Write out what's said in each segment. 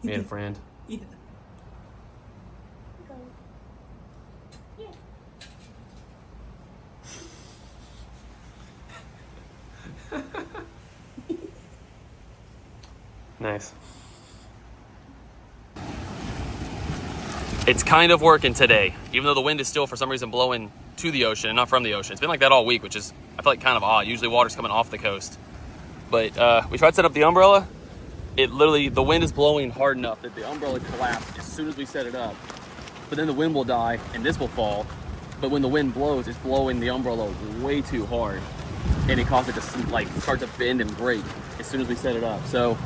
Me and a friend. Yeah. Nice. It's kind of working today, even though the wind is still for some reason blowing to the ocean and not from the ocean. It's been like that all week, which is, I feel like, kind of odd. Usually water's coming off the coast. But we tried to set up the umbrella. It literally, the wind is blowing hard enough that the umbrella collapsed as soon as we set it up. But then the wind will die and this will fall. But when the wind blows, it's blowing the umbrella way too hard. And it causes it to like start to bend and break as soon as we set it up. So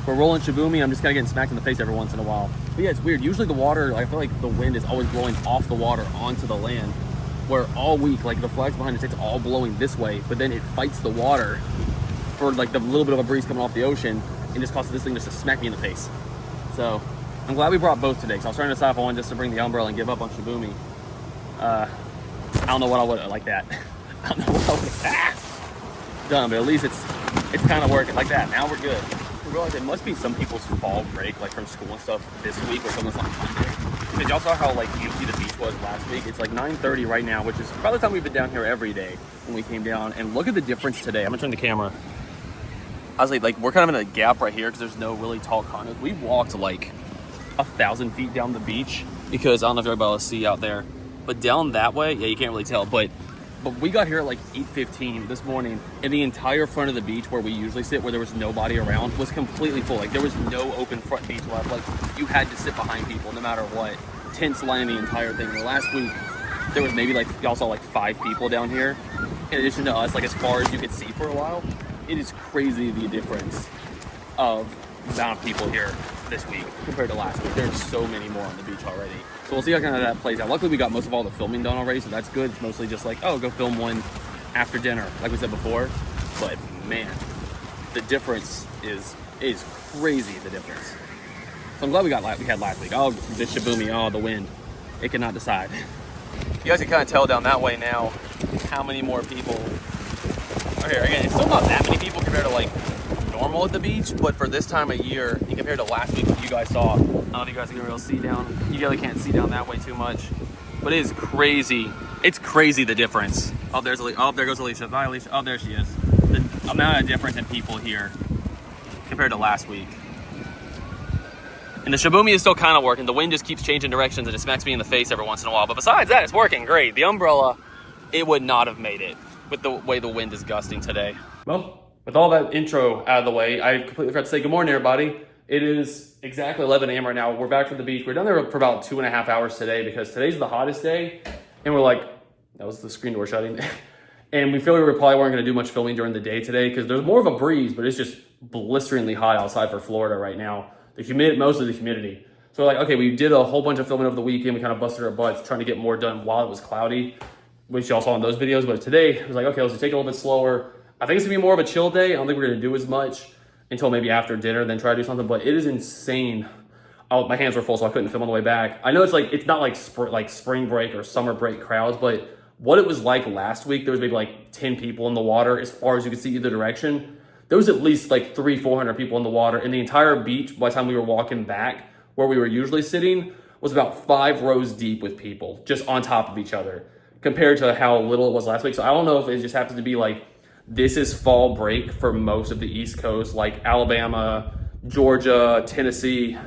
we're rolling Shibumi. I'm just kind of getting smacked in the face every once in a while. But yeah, it's weird. Usually the water, I feel like the wind is always blowing off the water onto the land. Where all week, like the flags behind us, it's all blowing this way. But then it fights the water for like the little bit of a breeze coming off the ocean. And just causes this thing just to smack me in the face. So I'm glad we brought both today. So I was trying to decide if I wanted just to bring the umbrella and give up on Shibumi. I don't know what I would like that. I don't know what I would done, but at least it's kind of working like that. Now we're good. I realize it must be some people's fall break, like from school and stuff this week, or someone's on Monday. Because y'all saw how like empty the beach was last week. It's like 9:30 right now, which is about the time we've been down here every day when we came down. And look at the difference today. I'm gonna turn the camera. I was like we're kind of in a gap right here because there's no really tall condos. We walked like 1,000 feet down the beach because I don't know if you're able to see out there, but down that way, yeah, you can't really tell. But we got here at like 8:15 this morning, and the entire front of the beach where we usually sit, where there was nobody around, was completely full. Like there was no open front beach left. Like you had to sit behind people no matter what. Tents lining the entire thing. The last week there was maybe like, y'all saw like 5 people down here in addition to us, like as far as you could see for a while. It is crazy the difference of the amount of people here this week compared to last week. There's so many more on the beach already. So we'll see how kind of that plays out. Luckily we got most of all the filming done already, so that's good. It's mostly just like, oh, go film one after dinner, like we said before. But man, the difference is crazy, the difference. So I'm glad we had last week. Oh, the Shibumi, oh, the wind. It cannot decide. You guys can kind of tell down that way now how many more people are here. Again, it's still not that many people compared to like normal at the beach, but for this time of year, and compared to last week that you guys saw, I don't know if you guys are gonna be able to see down. You really can't see down that way too much, but it is crazy. It's crazy the difference. Oh, there's Alicia. Oh, there goes Alicia. Bye, Alicia. Oh, there she is. The amount of difference in people here compared to last week. And the Shibumi is still kind of working. The wind just keeps changing directions and it smacks me in the face every once in a while. But besides that, it's working great. The umbrella, it would not have made it with the way the wind is gusting today. Well, with all that intro out of the way, I completely forgot to say good morning, everybody. It is exactly 11 a.m. right now. We're back from the beach. We're down there for about 2.5 hours today because today's the hottest day. And we're like, that was the screen door shutting. And we feel we probably weren't going to do much filming during the day today because there's more of a breeze, but it's just blisteringly hot outside for Florida right now. Most of the humidity. So we're like, okay, we did a whole bunch of filming over the weekend. We kind of busted our butts trying to get more done while it was cloudy, which y'all saw in those videos. But today, it was like, okay, let's just take it a little bit slower. I think it's gonna be more of a chill day. I don't think we're gonna do as much until maybe after dinner, then try to do something. But it is insane. Oh, my hands were full, so I couldn't film on the way back. I know it's not like spring break or summer break crowds, but what it was like last week, there was maybe like 10 people in the water as far as you could see either direction. There was at least like 300-400 people in the water, and the entire beach, by the time we were walking back where we were usually sitting, was about 5 rows deep with people just on top of each other compared to how little it was last week. So I don't know if it just happens to be like, this is fall break for most of the East Coast, like Alabama, Georgia, Tennessee.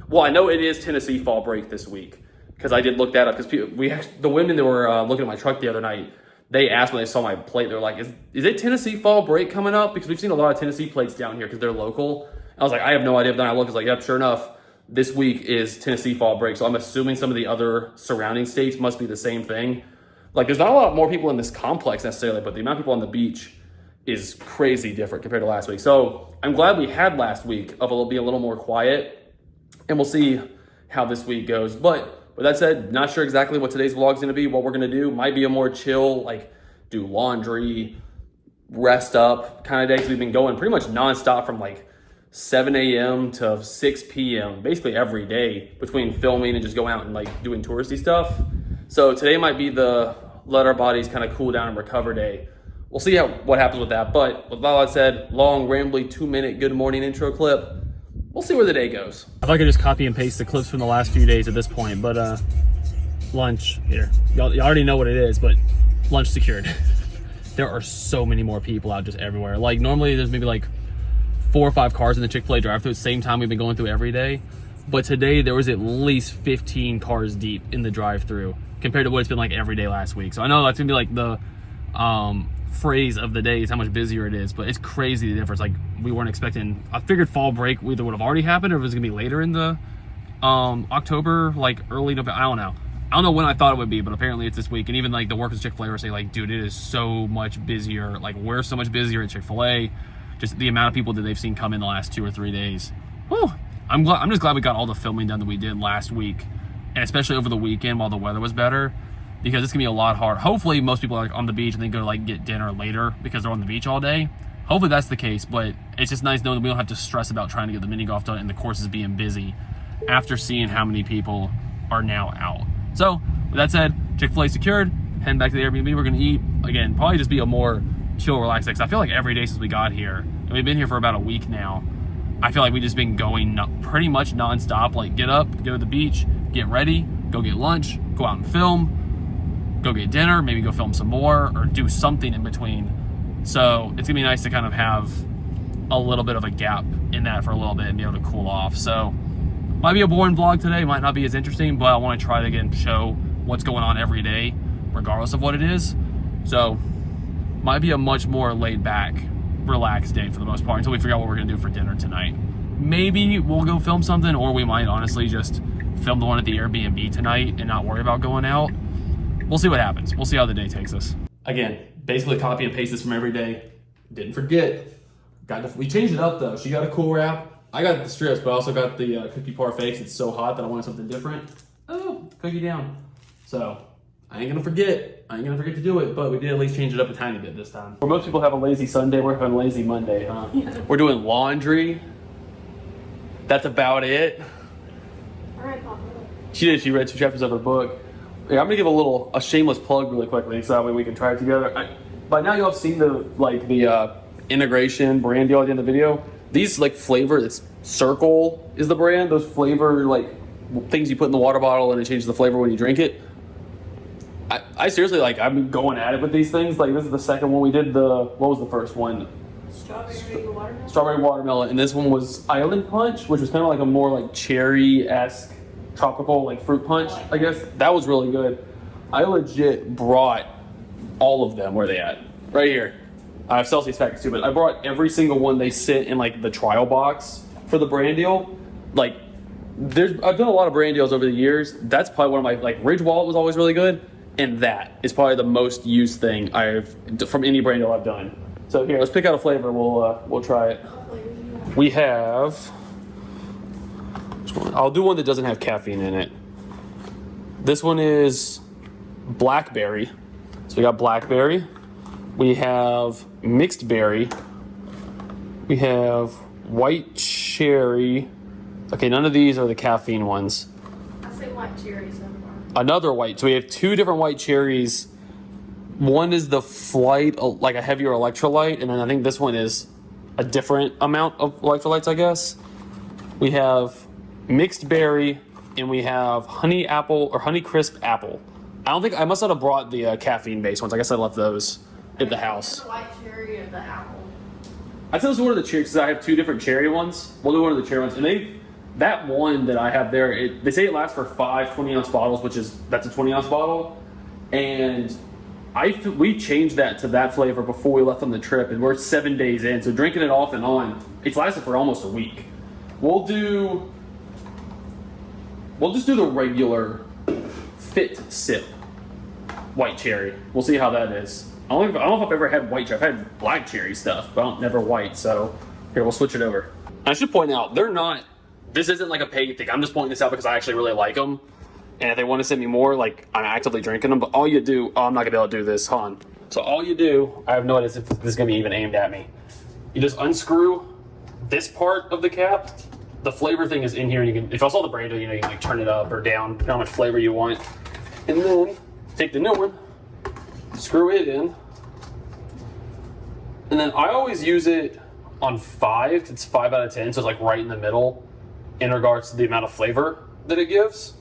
Well, I know it is Tennessee fall break this week because I did look that up because the women that were looking at my truck the other night, they asked when they saw my plate, they're like, is it Tennessee fall break coming up? Because we've seen a lot of Tennessee plates down here because they're local. I was like, I have no idea. But then I looked, I was like, yep, sure enough, this week is Tennessee fall break. So I'm assuming some of the other surrounding states must be the same thing. Like there's not a lot more people in this complex necessarily, but the amount of people on the beach is crazy different compared to last week. So I'm glad we had last week of it being a little more quiet, and we'll see how this week goes. But with that said, not sure exactly what today's vlog is going to be. What we're going to do might be a more chill, like do laundry, rest up kind of day. Because we've been going pretty much nonstop from like 7 a.m. to 6 p.m. basically every day between filming and just going out and like doing touristy stuff. So today might be the let our bodies kind of cool down and recover day. We'll see what happens with that. But with all that said, long, rambly 2-minute good morning intro clip. We'll see where the day goes. I'd like to just copy and paste the clips from the last few days at this point, but lunch here. Y'all already know what it is, but lunch secured. There are so many more people out just everywhere. Like normally there's maybe like 4 or 5 cars in the Chick-fil-A drive-thru at the same time we've been going through every day. But today there was at least 15 cars deep in the drive-thru compared to what it's been like every day last week. So I know that's gonna be like the phrase of the day is how much busier it is, but it's crazy the difference. Like we weren't expecting, I figured fall break either would have already happened or it was gonna be later in the October, like early November. I don't know when I thought it would be, but apparently it's this week. And even like the workers at Chick-fil-A were saying like, dude, it is so much busier. Like we're so much busier at Chick-fil-A. Just the amount of people that they've seen come in the last 2 or 3 days. Whew. I'm just glad we got all the filming done that we did last week, and especially over the weekend while the weather was better, because it's gonna be a lot hard. Hopefully most people are like on the beach and they go to like get dinner later because they're on the beach all day. Hopefully that's the case, but it's just nice knowing that we don't have to stress about trying to get the mini golf done and the courses being busy after seeing how many people are now out. So with that said, Chick-fil-A secured, heading back to the Airbnb. We're gonna eat, again, probably just be a more chill, relaxed day. I feel like every day since we got here, and we've been here for about a week now, I feel like we've just been going pretty much nonstop. Like get up, go to the beach, get ready, go get lunch, go out and film, go get dinner, maybe go film some more or do something in between. So it's gonna be nice to kind of have a little bit of a gap in that for a little bit and be able to cool off. So might be a boring vlog today, might not be as interesting, but I want to try to again show what's going on every day, regardless of what it is. So might be a much more laid back, relaxed day for the most part until we figure out what we're gonna do for dinner tonight. Maybe we'll go film something, or we might honestly just film the one at the Airbnb tonight and not worry about going out. We'll see what happens. We'll see how the day takes us. Again, basically copy and paste this from every day. Didn't forget. We changed it up though. She got a cool wrap. I got the strips, but I also got the cookie parfait because it's so hot that I wanted something different. Oh, cookie down. So I ain't gonna forget. I ain't gonna forget to do it, but we did at least change it up a tiny bit this time. Where most people have a lazy Sunday, we're having a lazy Monday, huh? Yeah. We're doing laundry. That's about it. All right, Papa. She did. She read 2 chapters of her book. Yeah, I'm gonna give a shameless plug really quickly, so that way we can try it together. By now, y'all have seen the integration brand deal at the end of the video. These like flavor, it's Circle is the brand. Those flavor like things you put in the water bottle and it changes the flavor when you drink it. I seriously like I've been going at it with these things. Like this is the second one we did. What was the first one? Strawberry watermelon. Strawberry watermelon, and this one was Island Punch, which was kind of like a more like cherry-esque tropical like fruit punch. I guess that was really good. I legit brought all of them. Where are they at? Right here. I have Celsius packets too, but I brought every single one they sent in like the trial box for the brand deal. Like I've done a lot of brand deals over the years. That's probably one of my, like Ridge Wallet was always really good. And that is probably the most used thing from any brand deal I've done. So here, let's pick out a flavor. We'll try it. We have, I'll do one that doesn't have caffeine in it. This one is blackberry. So we got blackberry. We have mixed berry. We have white cherry. Okay, none of these are the caffeine ones. I say white cherries so far. Another white. So we have 2 different white cherries. One is the Flight, like a heavier electrolyte, and then I think this one is a different amount of electrolytes, I guess. We have mixed berry, and we have honey apple or honey crisp apple. I must not have brought the caffeine based ones. I guess I left those at the house. The white cherry or the apple? I'd say this is one of the cherries because I have 2 different cherry ones. We'll do one of the cherry ones, and that one that I have there, they say it lasts for 5 20-ounce bottles, that's a 20-ounce bottle, and we changed that to that flavor before we left on the trip, and we're 7 days in, so drinking it off and on, it's lasted for almost a week. We'll just do the regular Fit Sip white cherry. We'll see how that is. I don't know if I've ever had white cherry. I've had black cherry stuff, but never white, so here, we'll switch it over. I should point out, this isn't like a paid thing. I'm just pointing this out because I actually really like them. And if they want to send me more, like, I'm actively drinking them. But all you do, I'm not going to be able to do this. Hold on. So all you do, I have no idea if this is going to be even aimed at me. You just unscrew this part of the cap, the flavor thing is in here, and you can, if I saw the brand, you know, you can like turn it up or down, depending on how much flavor you want. And then take the new one, screw it in. And then I always use it on 5, 'cause it's 5 out of 10, so it's like right in the middle in regards to the amount of flavor that it gives.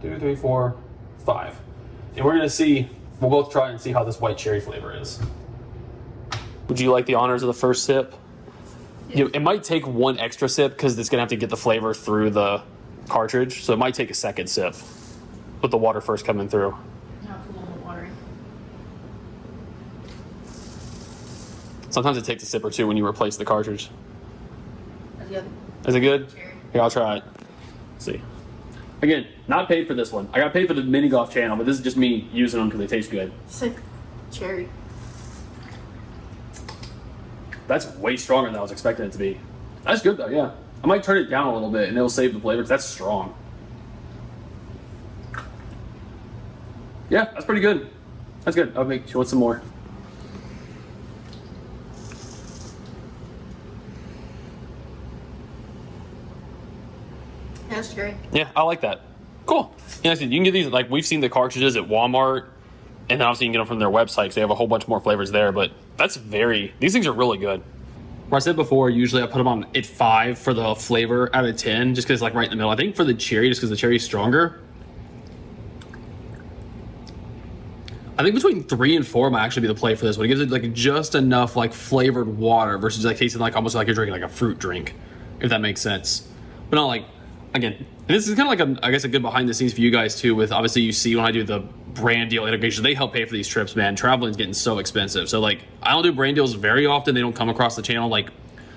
2, 3, 4, 5. And we're gonna see, we'll both try and see how this white cherry flavor is. Would you like the honors of the first sip? Yeah. You know, it might take one extra sip because it's gonna have to get the flavor through the cartridge, so it might take a second sip with the water first coming through. Now it's a little bit watery. Sometimes it takes a sip or two when you replace the cartridge. That's good. Is it good? Cherry. Here, I'll try it. Let's see. Again, not paid for this one. I got paid for the mini golf channel, but this is just me using them because they taste good. Sick. Cherry. That's way stronger than I was expecting it to be. That's good though, yeah. I might turn it down a little bit and it'll save the flavor because that's strong. Yeah, that's pretty good. That's good. I'll make you want some more. That's cherry. Yeah, I like that. Cool. Yeah, you can get these, like we've seen the cartridges at Walmart, and then obviously you can get them from their website because they have a whole bunch more flavors there, but that's these things are really good. Where I said before, usually I put them on at 5 for the flavor out of 10, just because it's like right in the middle. I think for the cherry, just because the cherry is stronger, I think between 3 and 4 might actually be the play for this one. It gives it like just enough like flavored water versus like tasting like almost like you're drinking like a fruit drink, if that makes sense. But not like, again, this is kind of like I guess a good behind the scenes for you guys too, with obviously you see when I do the brand deal integration, they help pay for these trips, man. Traveling's getting so expensive. So like I don't do brand deals very often. They don't come across the channel, like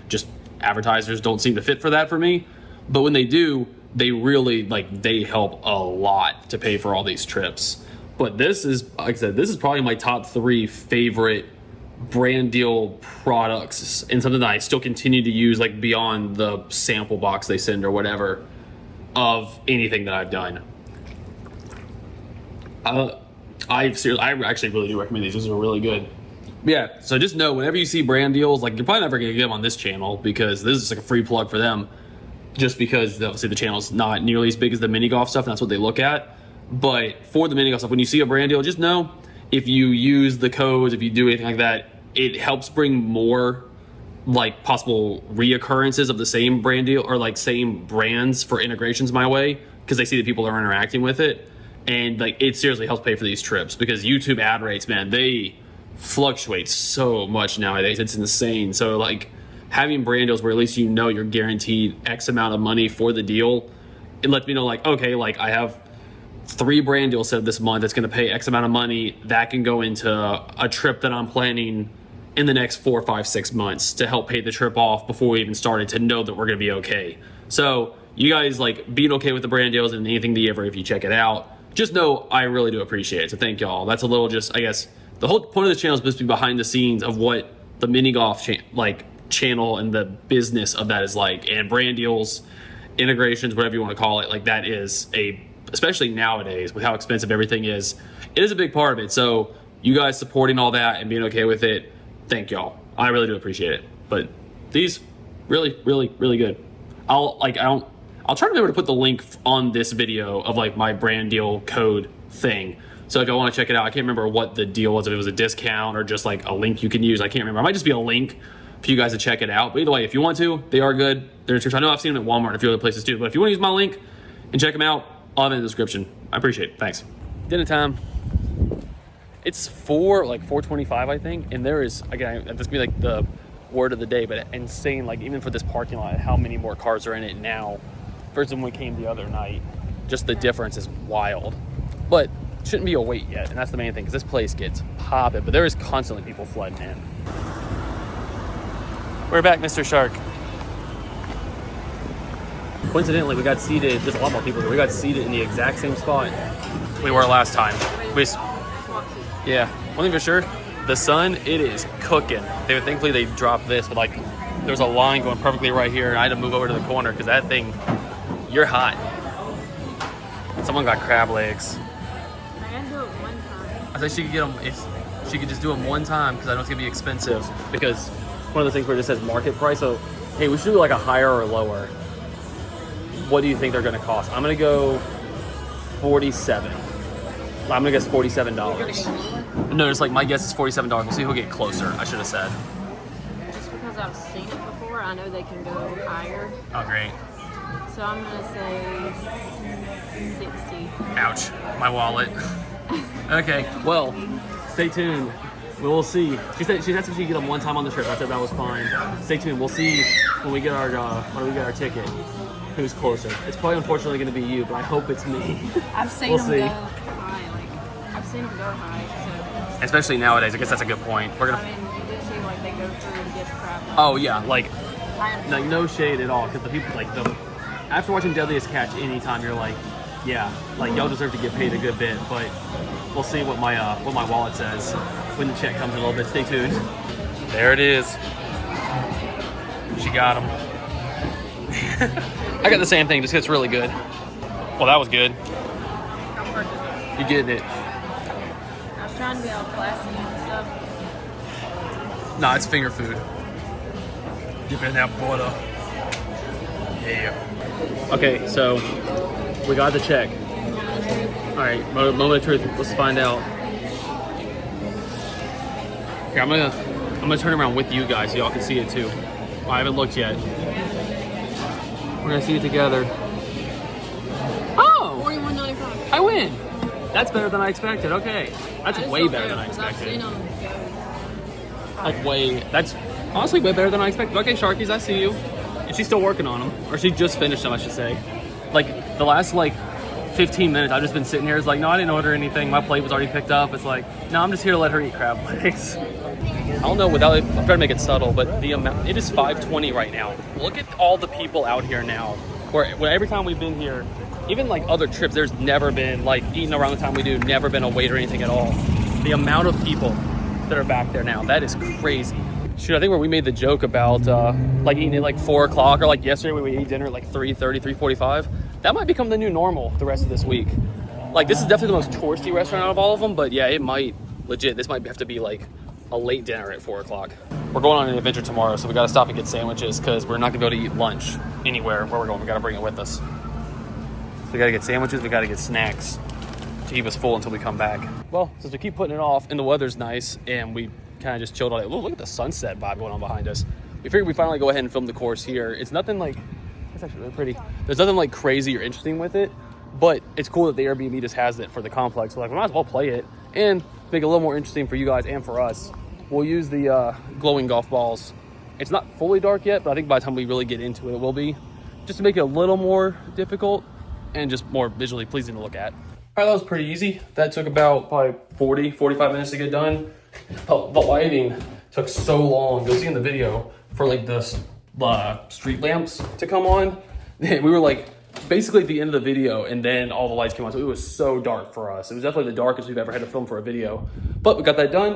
just advertisers don't seem to fit for that for me. But when they do, they really like they help a lot to pay for all these trips. But this is, like I said, this is probably my top 3 favorite brand deal products and something that I still continue to use like beyond the sample box they send or whatever of anything that I've done. I actually really do recommend these. These are really good. Yeah, so just know whenever you see brand deals, like you're probably never gonna get them on this channel because this is like a free plug for them, just because obviously the channel's not nearly as big as the mini golf stuff, and that's what they look at. But for the mini golf stuff, when you see a brand deal, just know if you use the codes, if you do anything like that, it helps bring more like possible reoccurrences of the same brand deal or like same brands for integrations my way, because they see that people are interacting with it, and like it seriously helps pay for these trips because YouTube ad rates, man, they fluctuate so much nowadays. It's insane. So like having brand deals where at least you know you're guaranteed X amount of money for the deal, it lets me know like, okay, like I have 3 brand deals set up this month that's going to pay X amount of money that can go into a trip that I'm planning in the next 4, 5, 6 months to help pay the trip off before we even started, to know that we're going to be okay. So you guys like being okay with the brand deals and anything that you ever, if you check it out, just know I really do appreciate it. So thank y'all. That's a little just, I guess the whole point of the channel is supposed to be behind the scenes of what the mini golf channel and the business of that is like, and brand deals, integrations, whatever you want to call it, like that is especially nowadays with how expensive everything is, it is a big part of it. So you guys supporting all that and being okay with it, thank y'all. I really do appreciate it. But these really, really, really good. I'll try to remember to put the link on this video of like my brand deal code thing. So if y'all want to check it out, I can't remember what the deal was, if it was a discount or just like a link you can use. I can't remember. It might just be a link for you guys to check it out. But either way, if you want to, they are good. I know I've seen them at Walmart and a few other places too. But if you want to use my link and check them out, I'll have it in the description. I appreciate it. Thanks. Dinner time. It's 4:25, I think, and there is, again, this could be like the word of the day, but insane, like even for this parking lot, how many more cars are in it now versus when we came the other night. Just the difference is wild. But shouldn't be a wait yet, and that's the main thing, because this place gets popping, but there is constantly people flooding in. We're back, Mr. Shark. Coincidentally, we got seated, there's a lot more people here, we got seated in the exact same spot we were last time. Yeah, one thing for sure, the sun, it is cooking. Thankfully they dropped this, but like there was a line going perfectly right here, and I had to move over to the corner because that thing, you're hot. Someone got crab legs. I can do it one time. I think she could get them, if she could just do them one time, because I know it's gonna be expensive, because one of the things where it just says market price, so Hey, we should do like a higher or lower. What do you think they're gonna cost? I'm gonna go 47. I'm gonna guess $47. No, it's like my guess is $47. We'll see who'll get closer. I should have said. Just because I've seen it before, I know they can go higher. Oh, great. So I'm gonna say 60. Ouch, my wallet. Okay, well, stay tuned. We'll see. She said she asked if she could get them one time on the trip. I said that was fine. Stay tuned. We'll see when we get our ticket. Who's closer? It's probably unfortunately going to be you, but I hope it's me. I've seen We'll them see. go high. Like I've seen them go high. So Especially nowadays. I guess that's a good point. We're gonna. I mean, you do see like they go through to get the crap. Oh yeah, like Like no shade at all, because the people like the. After watching Deadliest Catch, anytime you're like, yeah, like y'all deserve to get paid a good bit, but we'll see what my wallet says when the check comes in a little bit. Stay tuned. There it is. She got him. I got the same thing, just it's really good. Well, that was good. You getting it? I was trying to be all classy and stuff. Nah, it's finger food. Dip in that butter. Yeah. Okay, so we got the check. All right, moment of truth. Let's find out. Here, I'm gonna turn around with you guys so y'all can see it too. I haven't looked yet. We're gonna see it together. Oh! $41.95. I win. That's better than I expected. Okay, that's way better than I I've expected. seen them go. Like that's honestly way better than I expected. Okay, Sharkies, I see you. And she's still working on them, or she just finished them, I should say. Like the last 15 minutes, I've just been sitting here. It's like, no, I didn't order anything. My plate was already picked up. It's like, no, I'm just here to let her eat crab legs. I don't know. I'm trying to make it subtle, but the amount. It is 5:20 right now. Look at all the people out here now. Where every time we've been here, even like other trips, there's never been like eating around the time we do. Never been a wait or anything at all. The amount of people that are back there now, that is crazy. Shoot, I think where we made the joke about like eating at 4 o'clock, or like yesterday when we ate dinner at 3:30, 3:45. That might become the new normal the rest of this week. Like this is definitely the most touristy restaurant out of all of them, but yeah, it might legit. This might have to be like a late dinner at 4 o'clock. We're going on an adventure tomorrow, so we got to stop and get sandwiches because we're not gonna be able to eat lunch anywhere where we're going. We got to bring it with us. So we got to get sandwiches. We got to get snacks to keep us full until we come back. Well, since we keep putting it off and the weather's nice and we kind of just chilled all day. Look at the sunset vibe going on behind us. We figured we'd finally go ahead and film the course here. It's nothing like, it's actually really pretty. There's nothing like crazy or interesting with it, but it's cool that the Airbnb just has it for the complex. So like, we might as well play it and make it a little more interesting for you guys and for us. We'll use the glowing golf balls. It's not fully dark yet, but I think by the time we really get into it, it will be. Just to make it a little more difficult and just more visually pleasing to look at. All right, that was pretty easy. That took about probably 40, 45 minutes to get done. The lighting took so long. You'll see in the video for like the street lamps to come on. We were like basically at the end of the video and then all the lights came on. So it was so dark for us. It was definitely the darkest we've ever had to film for a video. But we got that done.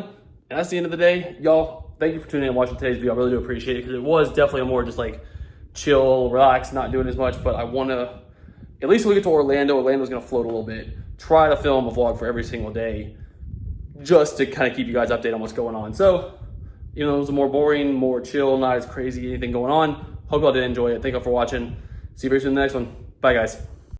And that's the end of the day. Y'all, thank you for tuning in and watching today's video. I really do appreciate it because it was definitely a more just like chill, relax, not doing as much. But I want to, at least when we get to Orlando, Orlando's going to float a little bit. Try to film a vlog for every single day just to kind of keep you guys updated on what's going on. So, even though it was a more boring, more chill, not as crazy, anything going on, hope y'all did enjoy it. Thank you all for watching. See you very soon in the next one. Bye, guys.